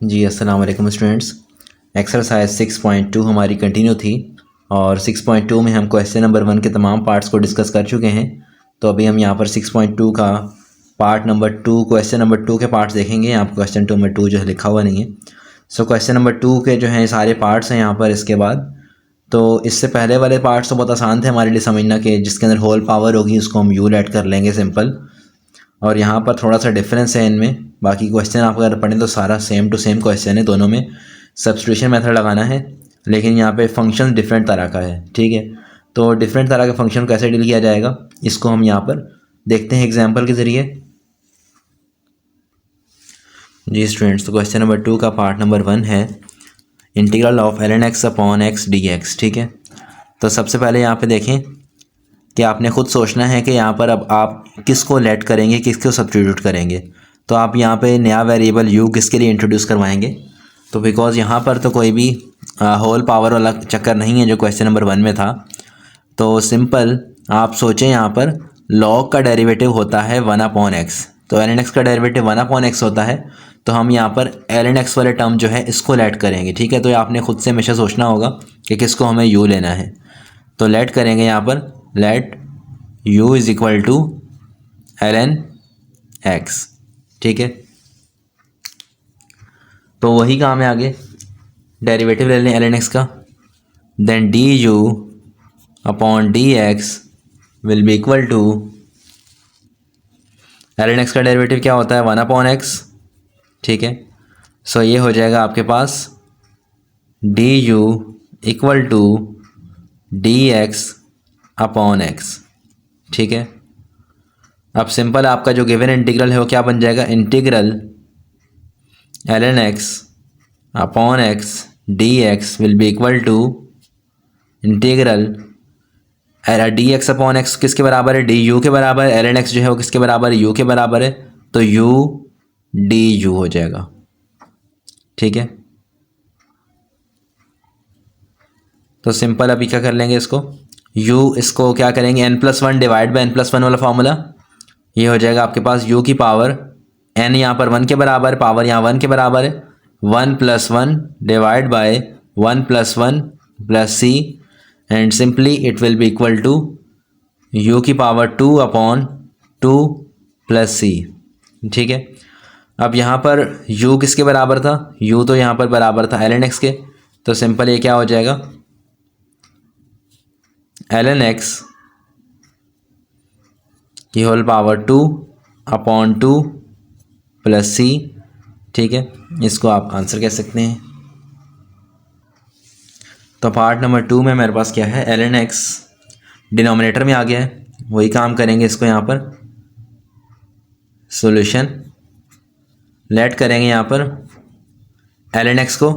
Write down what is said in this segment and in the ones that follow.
जी अस्सलाम वालेकुम students. Exercise 6.2 हमारी कंटिन्यू थी और 6.2 में हम क्वेश्चन नंबर 1 के तमाम पार्ट्स को डिस्कस कर चुके हैं। तो अभी हम यहाँ पर 6.2 का पार्ट नंबर 2 क्वेश्चन नंबर 2 के पार्ट्स देखेंगे। यहाँ पर क्वेश्चन नंबर 2 जो है लिखा हुआ नहीं है। सो क्वेश्चन नंबर 2 के जो हैं सारे पार्ट्स हैं यहाँ पर। इसके बाद तो इससे पहले वाले पार्ट्स तो बहुत आसान थे हमारे लिए समझना कि जिसके अंदर होल पावर होगी उसको हम यू ऐड कर लेंगे सिंपल। और यहाँ पर थोड़ा सा डिफरेंस है इनमें। बाकी क्वेश्चन आप अगर पढ़ें तो सारा सेम टू सेम क्वेश्चन है, दोनों में सब्स्टिट्यूशन मेथड लगाना है, लेकिन यहाँ पे फंक्शन डिफरेंट तरह का है। ठीक है, तो डिफरेंट तरह के फंक्शन कैसे डील किया जाएगा इसको हम यहाँ पर देखते हैं एग्जाम्पल के ज़रिए। जी स्टूडेंट्स, तो क्वेश्चन नंबर 2 का पार्ट नंबर 1 है integral of ln x upon x dx। ठीक है, तो सबसे पहले यहाँ पे देखें कि आपने ख़ुद सोचना है कि यहाँ पर अब आप किसको लेट करेंगे, किसको सब्स्टिट्यूट करेंगे। तो आप यहाँ पे नया वेरिएबल u किसके लिए इंट्रोड्यूस करवाएंगे। तो बिकॉज़ यहाँ पर तो कोई भी होल पावर वाला चक्कर नहीं है जो क्वेश्चन नंबर 1 में था। तो सिंपल आप सोचें, यहाँ पर log का डेरिवेटिव होता है 1/x। तो ln x का डेरिवेटिव 1/x होता है। तो हम यहाँ पर ln x वाले टर्म जो है इसको लेट करेंगे। ठीक है, तो आपने ख़ुद से हमेशा सोचना होगा कि किसको हमें u लेना है। तो लेट करेंगे यहाँ पर let u is equal to ln x। ठीक है, तो वही काम है आगे, डेरिवेटिव ले लें ln x का, then du upon dx will be equal to ln x का डेरिवेटिव क्या होता है 1/x। ठीक है, सो ये हो जाएगा आपके पास du equal to dx upon x। ठीक है, अब सिंपल आपका जो गिवन इंटीग्रल है वो क्या बन जाएगा, integral ln x upon x dx will be equal to integral dx upon x किसके बराबर है, du के बराबर है। ln x जो है वो किसके बराबर है, u के बराबर है, तो u du हो जाएगा। ठीक है, तो सिंपल अभी क्या कर लेंगे इसको, u इसको क्या करेंगे n+1 डिवाइड बाई n+1 वाला फार्मूला। ये हो जाएगा आपके पास u की पावर n यहाँ पर 1 के बराबर है, पावर यहाँ 1 के बराबर है, 1+1 divide by 1+1 plus c and simply it will be equal to u की पावर 2/2 प्लस c। ठीक है, अब यहाँ पर u किसके बराबर था, u तो यहाँ पर बराबर था ln x के। तो सिंपल ये क्या हो जाएगा ln x की होल पावर 2/2 प्लस c। ठीक है, इसको आप आंसर कह सकते हैं। तो पार्ट नंबर 2 में मेरे पास क्या है, ln x डिनोमिनेटर में आ गया है, वही काम करेंगे इसको यहाँ पर सॉल्यूशन लेट करेंगे यहाँ पर ln x को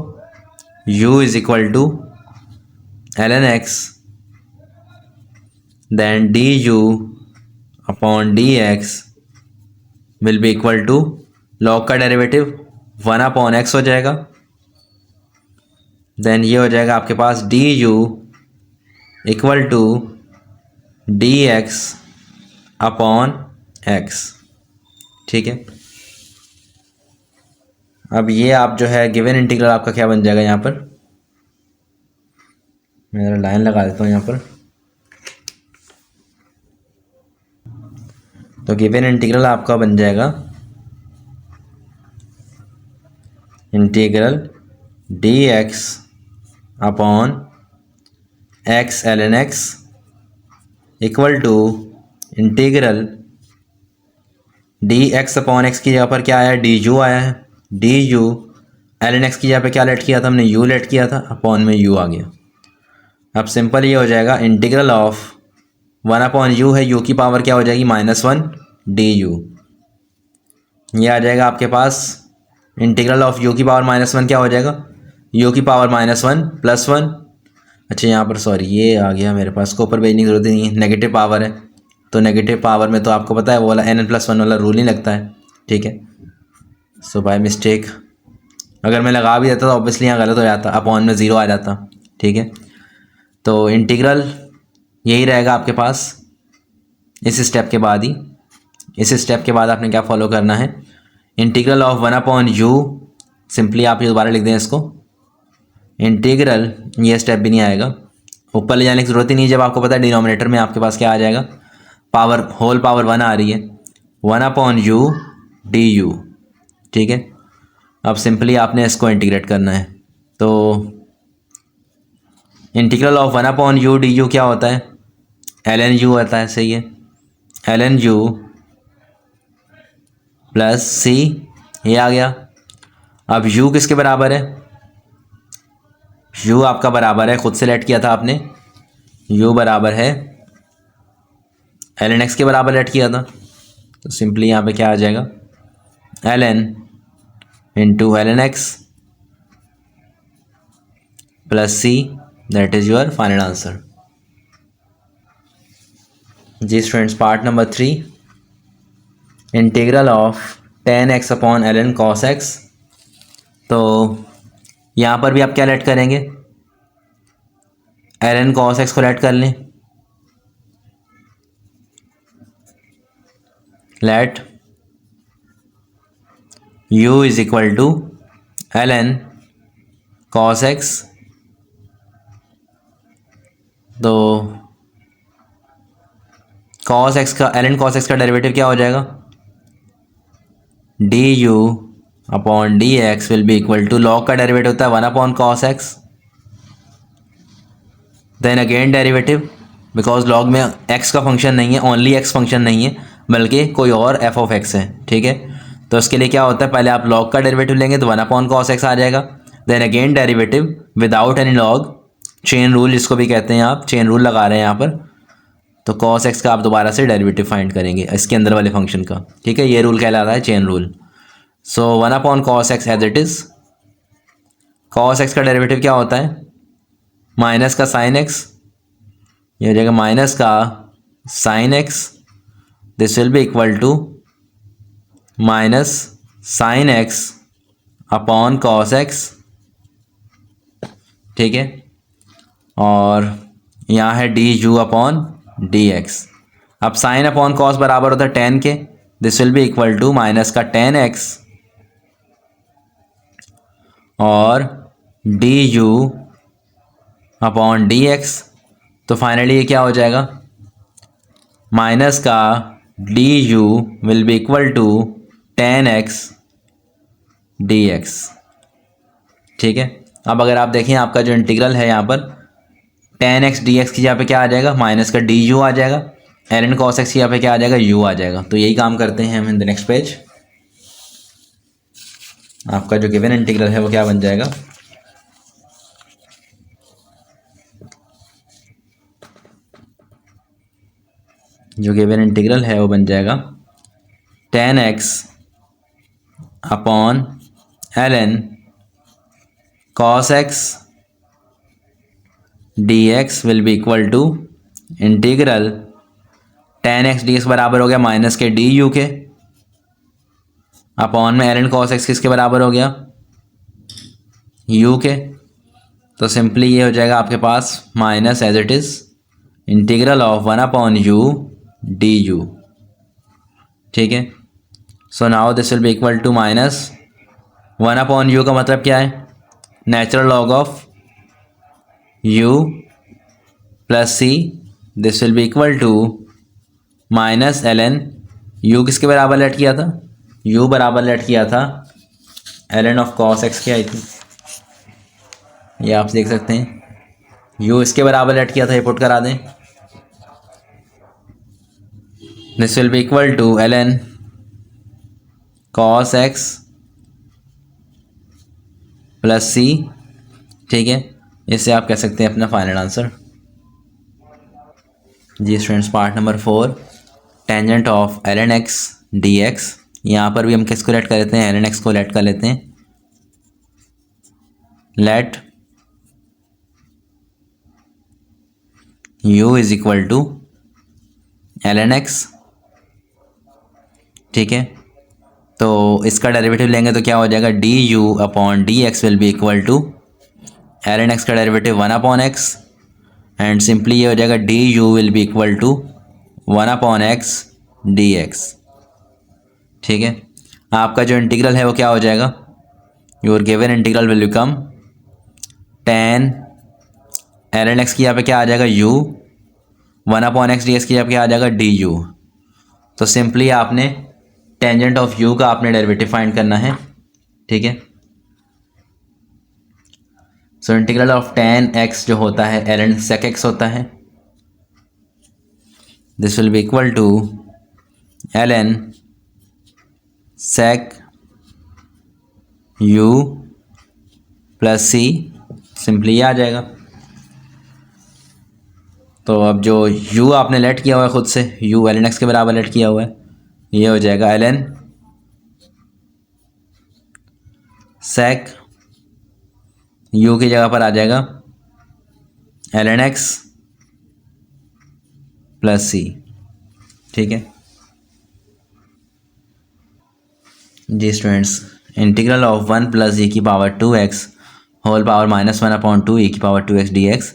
u is equal to ln x then du upon dx will be equal to log का डेरिवेटिव 1/x हो जाएगा। देन ये हो जाएगा आपके पास du equal to dx upon x। ठीक है, अब ये आप जो है गिवन इंटीग्रल आपका क्या बन जाएगा, यहाँ पर मैं ज़रा लाइन लगा देता हूँ यहाँ पर। तो गिवन इंटीग्रल आपका बन जाएगा integral dx upon x ln x equal to integral dx upon x की जगह पर क्या आया है, du आया है, du ln x की जगह पर क्या लेट किया था हमने, u लेट किया था, अपॉन में u आ गया। अब सिंपल ये हो जाएगा इंटीग्रल ऑफ 1/u है, u की पावर क्या हो जाएगी -1 du। ये आ जाएगा आपके पास इंटीग्रल ऑफ u की पावर -1 क्या हो जाएगा, u की पावर -1 प्लस 1। अच्छा यहाँ पर सॉरी ये आ गया मेरे पास, को ऊपर भेजने की जरूरत नहीं है, नेगेटिव पावर है। तो नेगेटिव पावर में तो आपको पता है वो वाला n+1 वाला रूल नहीं लगता है। ठीक है, सो बाय मिस्टेक अगर मैं लगा भी देता तो ऑब्वियसली यहाँ गलत हो जाता, अपॉन में 0 आ जाता। ठीक है, तो इंटीग्रल यही रहेगा आपके पास इस स्टेप के बाद ही। इस स्टेप के बाद आपने क्या फॉलो करना है, इंटीग्रल ऑफ 1/u सिंपली आप ये दोबारा लिख दें इसको, इंटीग्रल, ये स्टेप भी नहीं आएगा, ऊपर ले जाने की ज़रूरत ही नहीं, जब आपको पता है डिनोमिनेटर में आपके पास क्या आ जाएगा, पावर होल पावर 1 आ रही है, 1/u du। ठीक है, अब सिंपली आपने इसको इंटीग्रेट करना है। तो इंटीग्रल ऑफ 1/u du क्या होता है, ln u होता है, सही है, ln u प्लस c, ये आ गया। अब u किसके बराबर है, u आपका बराबर है, खुद से लेट किया था आपने, u बराबर है ln x के बराबर लेट किया था, तो सिंपली यहाँ पे क्या आ जाएगा, ln into ln x plus c, that is your final answer. जी students, part number 3, integral of tan x upon ln cos x। तो यहाँ पर भी आप क्या लेट करेंगे, ln cos x को लेट कर लें, let u is equal to ln cos x। तो cos x का, ln cos x का डेरिवेटिव क्या हो जाएगा, du upon d x will be equal to, log का डेरिवेटिव होता है 1/cos x, then again derivative, because log में x का फंक्शन नहीं है, ओनली x फंक्शन नहीं है, बल्कि कोई और f ऑफ x है। ठीक है, तो इसके लिए क्या होता है, पहले आप लॉग का डेरिवेटिव लेंगे तो 1/cos x आ जाएगा, then again derivative without any log, chain rule जिसको भी कहते हैं, आप चेन रूल लगा रहे हैं यहाँ पर, तो cos x का आप दोबारा से डेरिवेटिव फाइंड करेंगे इसके अंदर वाले फंक्शन का। ठीक है, ये रूल कहलाता है chain rule. So 1/cos x as it is, cos x का डेरिवेटिव क्या होता है, माइनस का साइन x, ये हो जाएगा माइनस का sine x, this will be equal to minus sine x upon cos x। ठीक है, और यहाँ है d u upon d x. अब साइन अपॉन कॉस बराबर होता है टेन के, this will be equal to minus का टेन एक्स और d u upon d x. तो फाइनली ये क्या हो जाएगा, माइनस का d u will be equal to tan x d x. ठीक है, अब अगर आप देखें आपका जो इंटीग्रल है यहाँ पर टेन एक्स डी एक्स की जगह पे क्या आ जाएगा, माइनस का डी यू आ जाएगा, ln cos x की यहाँ पे क्या आ जाएगा, u आ जाएगा। तो यही काम करते हैं हम इन द नेक्स्ट पेज। आपका जो गिवन इंटीग्रल है वो क्या बन जाएगा, जो गिवन इंटीग्रल है वो बन जाएगा tan x upon ln cos x dx will be equal to integral tan x dx बराबर हो गया माइनस के डी यू के अपॉन में ln cos x किसके बराबर हो गया, u के। तो सिंपली ये हो जाएगा आपके पास minus as it is integral of 1/u du। ठीक है, so now this will be equal to minus 1/u का मतलब क्या है, natural log of u plus c, this will be equal to minus ln u किसके बराबर late किया था, u बराबर लेट किया था ln ऑफ cos x के, आई थी, ये आप देख सकते हैं u इसके बराबर लेट किया था, ये पुट करा दें, this will be equal to ln cos x plus c। ठीक है, इससे आप कह सकते हैं अपना फाइनल आंसर। जी students, part number 4, tangent of ln x dx। यहाँ पर भी हम किसको लेट कर लेते हैं, ln x को लेट कर लेते हैं, let u is equal to ln x। ठीक है, तो इसका डेरिवेटिव लेंगे तो क्या हो जाएगा, d u upon d x will be equal to ln x का डेरिवेटिव 1/x एंड सिंपली ये हो जाएगा d u will be equal to 1/x dx। ठीक है, आपका जो इंटीग्रल है वो क्या हो जाएगा, your given integral will become tan ln x की यहाँ पे क्या आ जाएगा u, 1/x dx की यहाँ पे क्या आ जाएगा du। तो सिंपली आपने टेंजेंट ऑफ u का आपने डेरिवेटिव फाइंड करना है, ठीक है। So integral of tan x जो होता है ln sec x होता है, this will be equal to ln sec u plus c, simply ये आ जाएगा। तो अब जो u आपने लेट किया हुआ है खुद से, u ln x के बराबर लेट किया हुआ है, ये हो जाएगा ln sec u की जगह पर आ जाएगा ln x प्लस c, ठीक है जी students. Integral of 1 plus e की power 2x whole power -1/2 e की पावर 2x dx।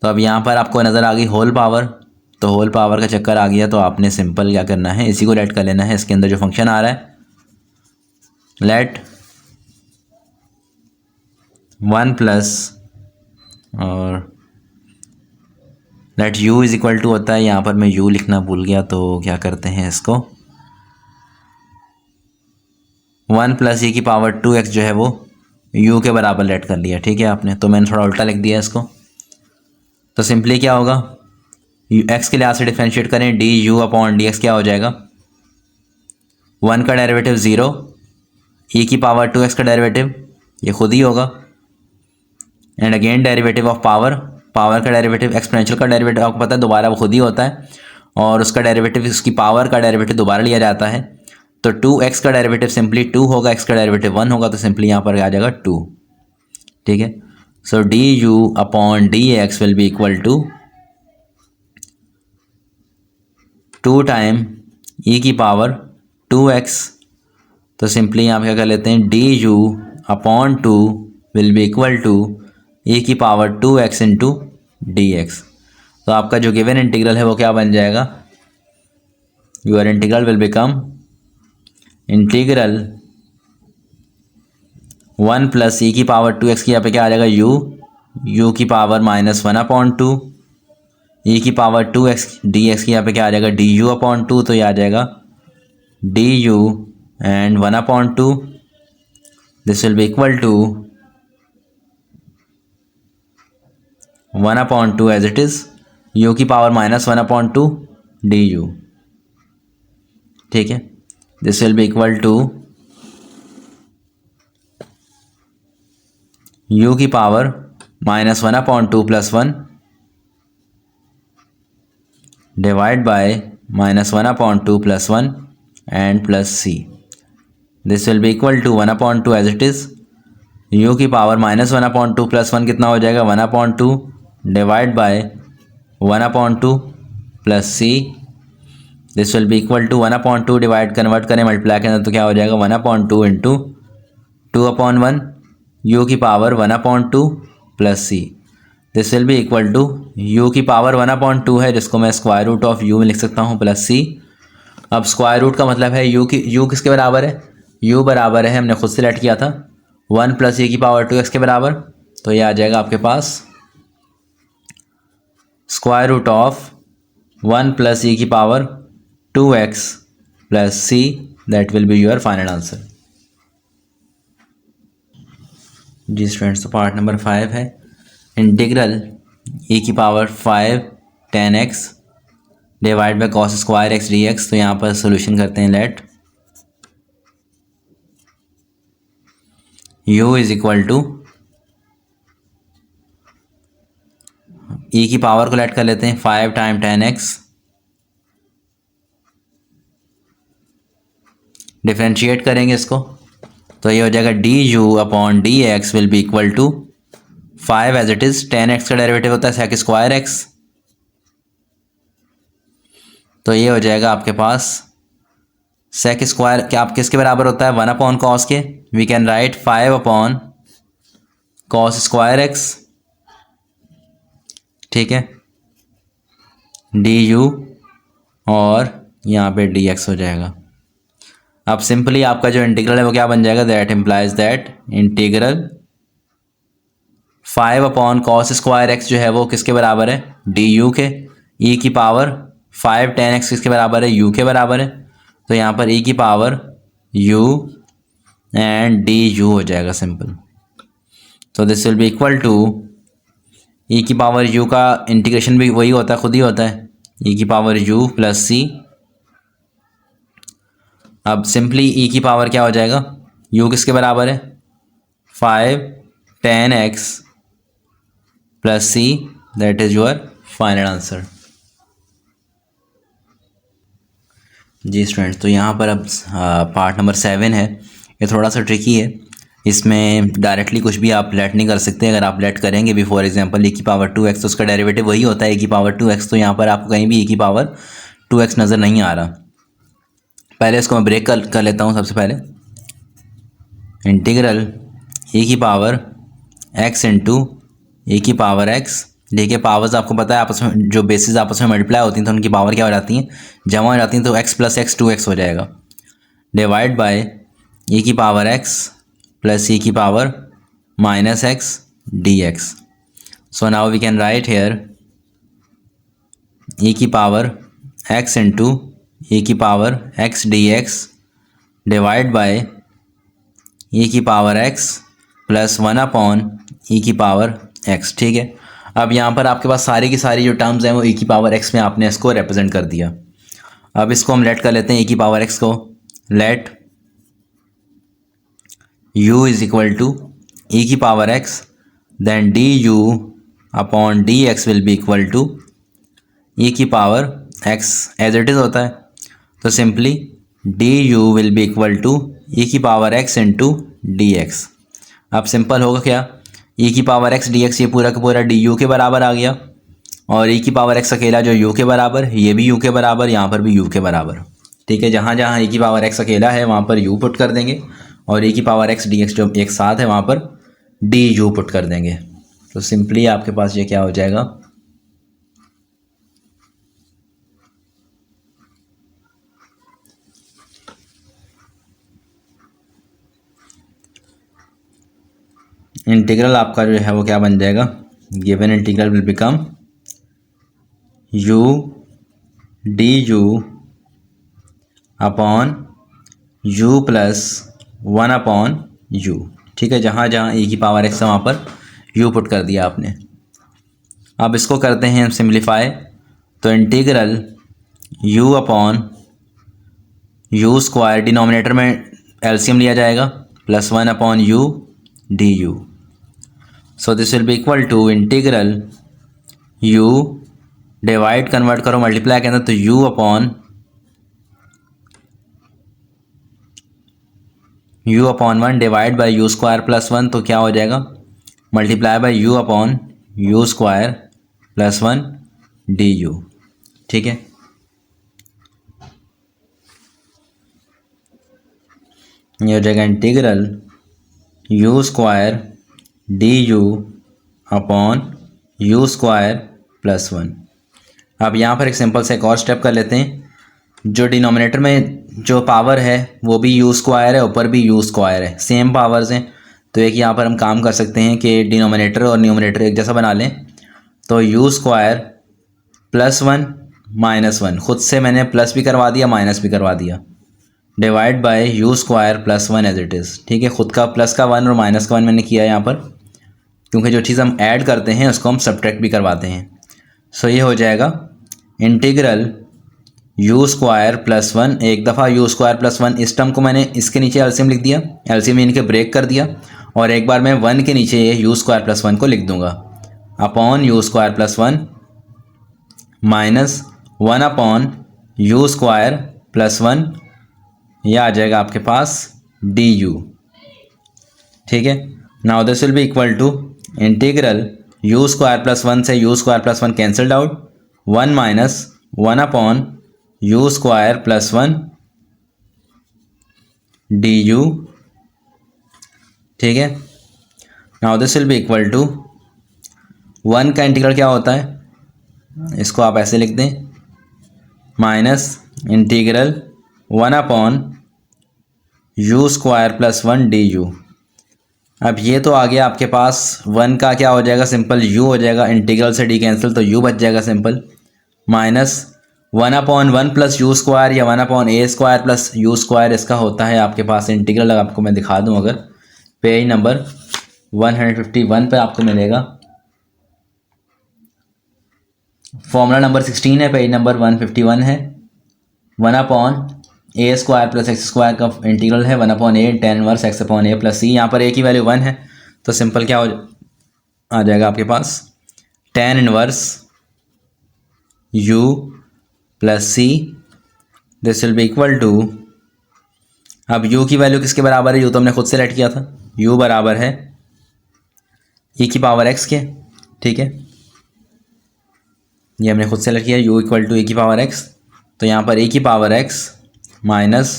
तो अब यहाँ पर आपको नज़र आ गई होल पावर, तो होल पावर का चक्कर आ गया, तो आपने सिंपल क्या करना है, इसी को लेट कर लेना है। इसके अंदर जो फंक्शन आ रहा है लेट 1 प्लस और let u is equal to होता है, यहाँ पर मैं u लिखना भूल गया, तो क्या करते हैं इसको 1 प्लस e की पावर 2x जो है वो u के बराबर लेट कर लिया, ठीक है आपने। तो मैंने थोड़ा उल्टा लिख दिया इसको। तो सिंपली क्या होगा, x के लिहाज से डिफरेंशिएट करें, du/dx क्या हो जाएगा, 1 का डेरिवेटिव 0, e की पावर 2x का डेरिवेटिव ये खुद ही होगा, and again derivative of power, power का डेरिवेटिव, एक्सपोनेंशियल का डेरिवेटिव आपको पता है दोबारा वो खुद ही होता है, और उसका डेरिवेटिव, उसकी पावर का डेरिवेटिव दोबारा लिया जाता है। तो 2x का डेरिवेटिव सिंपली 2 होगा, x का डेरिवेटिव 1 होगा, तो सिंपली यहाँ पर आ जाएगा 2, ठीक है। So du/dx will be equal to 2 time e की पावर 2x। तो सिंपली यहाँ पे क्या कर लेते हैं, du/2 will be equal to e की पावर 2x इंटू dx। तो आपका जो गिवन इंटीग्रल है वो क्या बन जाएगा, your integral will become integral 1 plus e की पावर 2x की यहाँ पे क्या आ जाएगा u की पावर -1/2 e की पावर 2x dx की यहाँ पे क्या आ जाएगा du/2। तो ये आ जाएगा du and 1/2, this will be equal to 1/2 as it is u की पावर -1/2 du, ठीक है। This will be equal to u की power -1/2 plus 1 divide by -1/2 plus 1 and plus c। This will be equal to 1/2 as it is u की power -1/2 plus 1 कितना हो जाएगा 1/2 divide by 1/2 plus c। This will be equal to 1/2 divide convert करें multiply के अंदर तो क्या हो जाएगा 1/2 इंटू 2/1 u की power 1/2 plus c। This will be equal to u की पावर 1/2 है, जिसको मैं स्क्वायर रूट ऑफ u में लिख सकता हूँ प्लस c। अब स्क्वायर रूट का मतलब है u किसके बराबर है, u बराबर है, हमने खुद से लेट किया था 1 प्लस e की पावर 2x के बराबर। तो ये आ जाएगा आपके पास square root of 1 plus e की power 2x plus c, that will be your final answer. जी स्टूडेंट्स, तो पार्ट नंबर 5 है इंटीग्रल e की power 5 tan x divide by cos square x dx। तो यहाँ पर सोल्यूशन करते हैं, let u is equal to e की पावर को लेट कर लेते हैं 5 टाइम tan x, डिफरेंशिएट करेंगे इसको, तो ये हो जाएगा du/dx will be equal to 5 as it is, tan x का डेरिवेटिव होता है sec स्क्वायर x। तो ये हो जाएगा आपके पास sec स्क्वायर क्या आप किसके बराबर होता है 1/cos के, we can write 5/cos square x, ठीक है, du और यहाँ पे dx हो जाएगा। अब सिंपली आपका जो इंटीग्रल है वो क्या बन जाएगा, that implies that integral 5/cos²x जो है वो किसके बराबर है, डी यू के। ई की पावर 5 tan x किसके बराबर है, यू के बराबर है। तो यहाँ पर ई की power u and d u हो जाएगा सिंपल। तो this will be equal to e की पावर यू का इंटीग्रेशन भी वही होता है, खुद ही होता है, ई की पावर यू प्लस सी। अब सिंपली ई की पावर क्या हो जाएगा, यू किसके बराबर है, 5 tan x plus c, that is your final answer. जी स्टूडेंट्स, तो यहाँ पर अब पार्ट नंबर 7 है। ये थोड़ा सा ट्रिकी है, इसमें डायरेक्टली कुछ भी आप लेट नहीं कर सकते। अगर आप लेट करेंगे भी, फॉर एग्जांपल e की पावर 2x, तो उसका डेरिवेटिव वही होता है e की पावर 2x। तो यहाँ पर आपको कहीं भी e की पावर 2x नज़र नहीं आ रहा। पहले इसको मैं ब्रेक कर लेता हूँ। सबसे पहले इंटीग्रल e की पावर x इंटू e की पावर x। देखिए पावर्स आपको पता है आपस में जो बेसिस आपस में मल्टीप्लाई होती हैं तो उनकी पावर क्या हो जाती हैं, जमा हो जाती हैं। तो x प्लस x 2x हो जाएगा, डिवाइड बाय e की पावर x प्लस e की power minus x dx। So now we can write here e की पावर x इंटू e की power x dx divide by e की power x plus 1 e की power x। ठीक है, अब यहाँ पर आपके पास सारी की सारी जो टर्म्स हैं वो e की पावर x में आपने इसको रिप्रेजेंट कर दिया। अब इसको हम लेट कर लेते हैं e की पावर x को। Let u is equal to e की power x, then d u upon d x will be equal to e की power x as it is होता है। तो simply d u will be equal to e की power x into d x. अब simple होगा क्या, e की power x dx, ये पूरा का पूरा डी यू के बराबर आ गया, और e की पावर x अकेला जो u के बराबर, ये भी u के बराबर, यहाँ पर भी u के बराबर। ठीक है, जहाँ जहाँ e की पावर x अकेला है वहाँ पर u पुट कर देंगे, और e की पावर x dx जो एक साथ है वहाँ पर डी यू पुट कर देंगे। तो सिंपली आपके पास ये क्या हो जाएगा, इंटीग्रल आपका जो है वो क्या बन जाएगा, given integral will become u d u upon u plus 1/u। ठीक है, जहाँ जहाँ e की पावर x है वहाँ पर u पुट कर दिया आपने। अब इसको करते हैं सिंप्लीफाई, तो integral u upon u square, denominator में एलसीएम लिया जाएगा, plus 1/u d u. So this will be equal to integral u, divide convert करो मल्टीप्लाई के अंदर, तो u upon 1 divide by u square plus 1, तो क्या हो जाएगा, multiply by u upon u square plus 1 d u. ठीक है, ये हो जाएगा integral u square d u upon u square plus 1। अब यहाँ पर एक सिंपल से एक और स्टेप कर लेते हैं। जो डिनोमिनेटर में जो पावर है वो भी यू स्क्वायर है, ऊपर भी यू स्क्वायर है, सेम पावर्स हैं। तो एक यहाँ पर हम काम कर सकते हैं कि डिनोमिनेटर और न्यूमरेटर एक जैसा बना लें। तो यू स्क्वायर प्लस 1 माइनस 1, खुद से मैंने प्लस भी करवा दिया माइनस भी करवा दिया, divide by u square plus 1 as it is. ठीक है, खुद का प्लस का 1 और माइनस का 1 मैंने किया यहाँ पर, क्योंकि जो चीज़ हम ऐड करते हैं उसको हम सब्ट्रैक्ट भी करवाते हैं। सो ये हो जाएगा इंटीग्रल यू स्क्वायर प्लस 1, एक दफ़ा यू स्क्वायर प्लस 1, इस टर्म को मैंने इसके नीचे एलसीएम लिख दिया, एलसीएम इनके ब्रेक कर दिया, और एक बार मैं 1 के नीचे ये यू स्क्वायर प्लस 1 को लिख दूंगा, upon u square plus 1 minus 1 upon u square plus 1, यह आ जाएगा आपके पास डी यू। ठीक है, now this will be equal to integral u square plus 1 से u square plus 1 cancelled out, 1 minus 1 upon u square plus 1 d u. ठीक है, now this will be equal to 1 का इंटीग्रल क्या होता है, इसको आप ऐसे लिख दें, minus integral 1 upon u square plus 1 d you. अब ये तो आ गया आपके पास, 1 का क्या हो जाएगा, सिंपल यू हो जाएगा, इंटीग्रल से डी कैंसिल तो यू बच जाएगा simple, minus 1/1 plus you square या 1/a square plus you square, इसका होता है आपके पास इंटीग्रल। आपको मैं दिखा दूं, अगर पेज नंबर 151 पर आपको मिलेगा, फॉर्मूला नंबर 16 है, पेज नंबर 151 है। 1/a square plus x square का इंटीग्रल है, 1/a tan inverse x upon a plus c। यहाँ पर a की वैल्यू 1 है तो सिंपल क्या हो आ जाएगा आपके पास, tan inverse u plus c, this will be equal to, अब u की वैल्यू किसके बराबर है, u तो हमने खुद सेलेक्ट किया था, u बराबर है e की पावर x के, ठीक है, ये हमने खुद सेलेक्ट किया, u इक्वल टू e की पावर x, तो यहाँ पर e की power x minus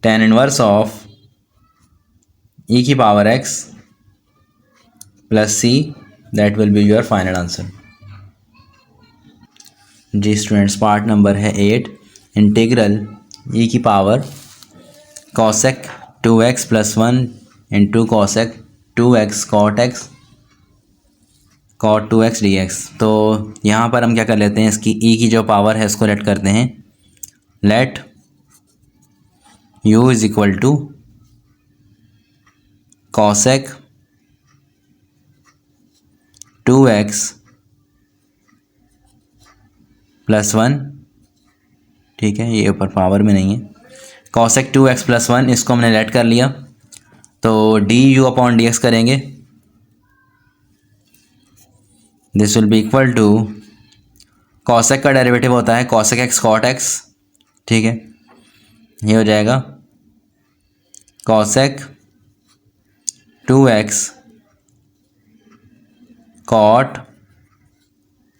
tan inverse of e की power x plus c, that will be your final answer. जी स्टूडेंट्स, पार्ट नंबर है 8, इंटीग्रल e की power cosec 2x plus 1 into cosec 2x cot x cot 2x dx। तो यहाँ पर हम क्या कर लेते हैं, इसकी e की जो पावर है इसको लेट करते हैं, let u is equal to cosec 2x plus 1, ठीक है, ये ऊपर पावर में नहीं है, कॉसेक 2x प्लस 1, इसको हमने लेट कर लिया, तो d u upon d x करेंगे, this will be equal to, cosec का डेरिवेटिव होता है कॉसेक एक्स कॉट एक्स, ठीक है, ये हो जाएगा कॉसेक 2x कॉट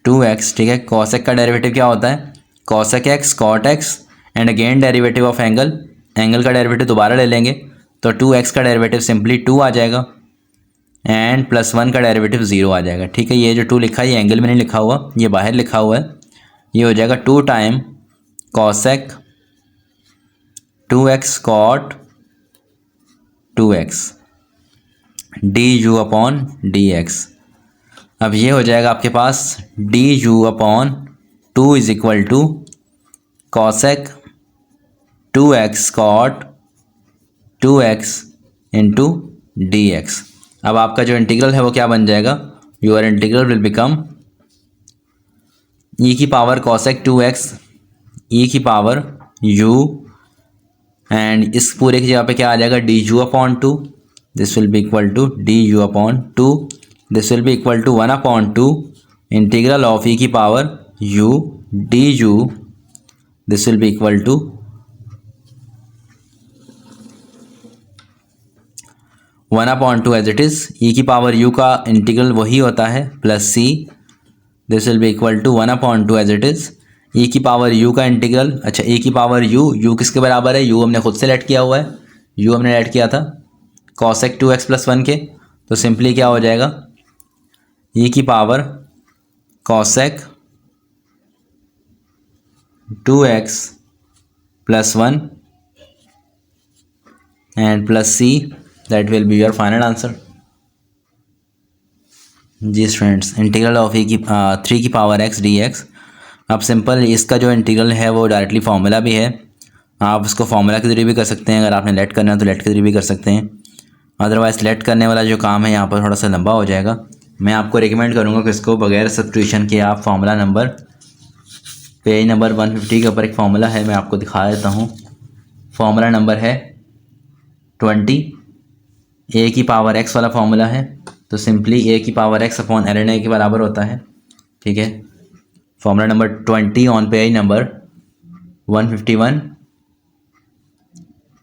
2x, ठीक है, कॉसेक का डेरिवेटिव क्या होता है, cosec x cot x and again derivative of angle, angle का डेरिवेटिव दोबारा ले लेंगे तो 2x का डेरिवेटिव सिंपली 2 आ जाएगा एंड प्लस 1 का डेरिवेटिव 0 आ जाएगा, ठीक है। ये जो 2 लिखा है ये एंगल में नहीं लिखा हुआ, ये बाहर लिखा हुआ है, ये हो जाएगा 2 time cosec 2x cot 2x d u upon d x. अब ये हो जाएगा आपके पास d u upon 2 is equal to cosec 2x cot 2x into d x. अब आपका जो इंटीग्रल है वो क्या बन जाएगा, your integral will become e की पावर कॉसेक 2x e की पावर u एंड इस पूरे की जगह पे क्या आ जाएगा, d u upon 2, this will be equal to d u upon 2, this will be equal to 1/2 integral of e की power u d u, this will be equal to 1/2 as it is, e की power u का integral वही होता है plus c, this will be equal to 1/2 as it is, e की power u का integral, अच्छा e की power u किसके बराबर है, u हमने खुद से लेट किया हुआ है, u हमने लेट किया था कॉसेक 2x प्लस 1 के, तो सिंपली क्या हो जाएगा, e की power cosec 2x plus 1 and plus c, that will be your final answer. जी स्टूडेंट्स, इंटीग्रल ऑफ 3 की पावर x dx। अब सिंपल इसका जो इंटीग्रल है वो डायरेक्टली फार्मूला भी है, आप इसको फार्मूला के जरिए भी कर सकते हैं, अगर आपने लेट करना है तो लेट के जरिए भी कर सकते हैं, अदरवाइज़ लेट करने वाला जो काम है यहाँ पर थोड़ा सा लंबा हो जाएगा। मैं आपको रिकमेंड करूँगा कि इसको बगैर सब्स्टिट्यूशन के आप फार्मूला नंबर, पेज नंबर 150 के ऊपर एक फार्मूला है, मैं आपको दिखा देता हूँ। फार्मूला नंबर है 20, a की पावर x वाला फार्मूला है, तो सिंपली a की power x upon ln a के बराबर होता है, ठीक है। Formula number 20 on page number 151,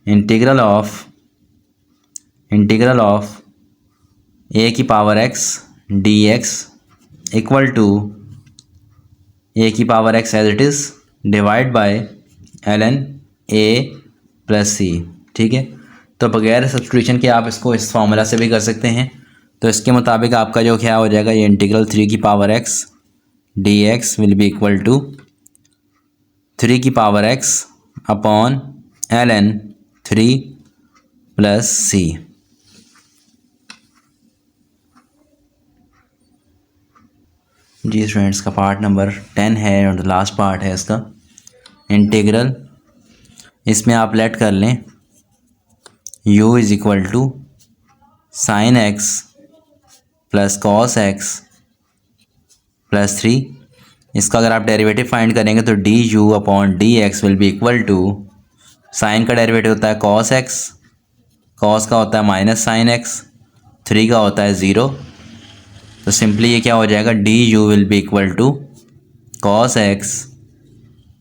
integral of a की power x dx equal to a की power x as it is divide by ln a plus c, ठीक है। तो बगैर सब्स्टिट्यूशन के आप इसको इस फार्मूला से भी कर सकते हैं, तो इसके मुताबिक आपका जो क्या हो जाएगा, ये इंटीग्रल 3 की power x dx will be equal to 3 की power x upon ln 3 plus c. जी स्टूडेंट्स, का पार्ट नंबर 10 है और लास्ट पार्ट है इसका इंटीग्रल। इसमें आप लेट कर लें u is equal to sine x plus cos x plus 3। इसका अगर आप डेरिवेटिव फाइंड करेंगे तो d u upon d x will be equal to, sine का डेरिवेटिव होता है कॉस एक्स, कॉस का होता है माइनस साइन एक्स, 3 का होता है 0। तो सिंपली ये क्या हो जाएगा, d u will be equal to cos x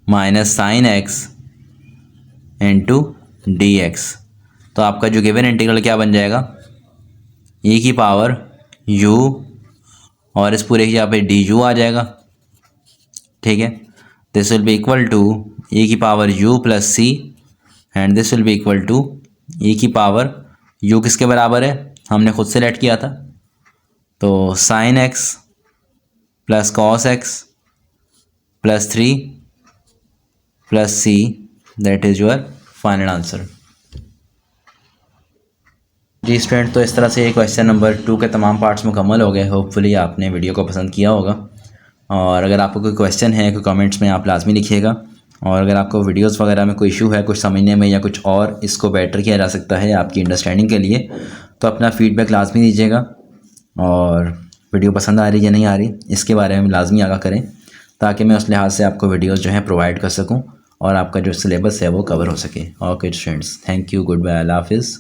minus sine x into d x. तो आपका जो गिवन इंटीग्रल क्या बन जाएगा, e की पावर u और इस पूरे की यहाँ पे डी यू आ जाएगा। ठीक है, this will be equal to e की power u plus c and this will be equal to e की पावर u किसके बराबर है, हमने खुद से लेट किया था, तो sine x plus cos x plus 3 plus c, that is your final answer. जी स्टूडेंट, तो इस तरह से क्वेश्चन नंबर 2 के तमाम पार्ट्स मुकम्मल हो गए। होपफुली आपने वीडियो को पसंद किया होगा और अगर आपको कोई क्वेश्चन है कोई कमेंट्स में आप लाजमी लिखिएगा। और अगर आपको वीडियोस वगैरह में कोई इशू है कुछ समझने में या कुछ और इसको बेटर किया जा सकता है आपकी अंडरस्टैंडिंग के लिए, तो अपना फ़ीडबैक लाजमी दीजिएगा। और वीडियो पसंद आ रही है या नहीं आ रही इसके बारे में लाजमी आगाह करें, ताकि मैं उस लिहाज से आपको वीडियोज़ जो है प्रोवाइड कर सकूँ और आपका जो सिलेबस है वो कवर हो सके। Okay students, thank you, goodbye, अल्लाह हाफिज़।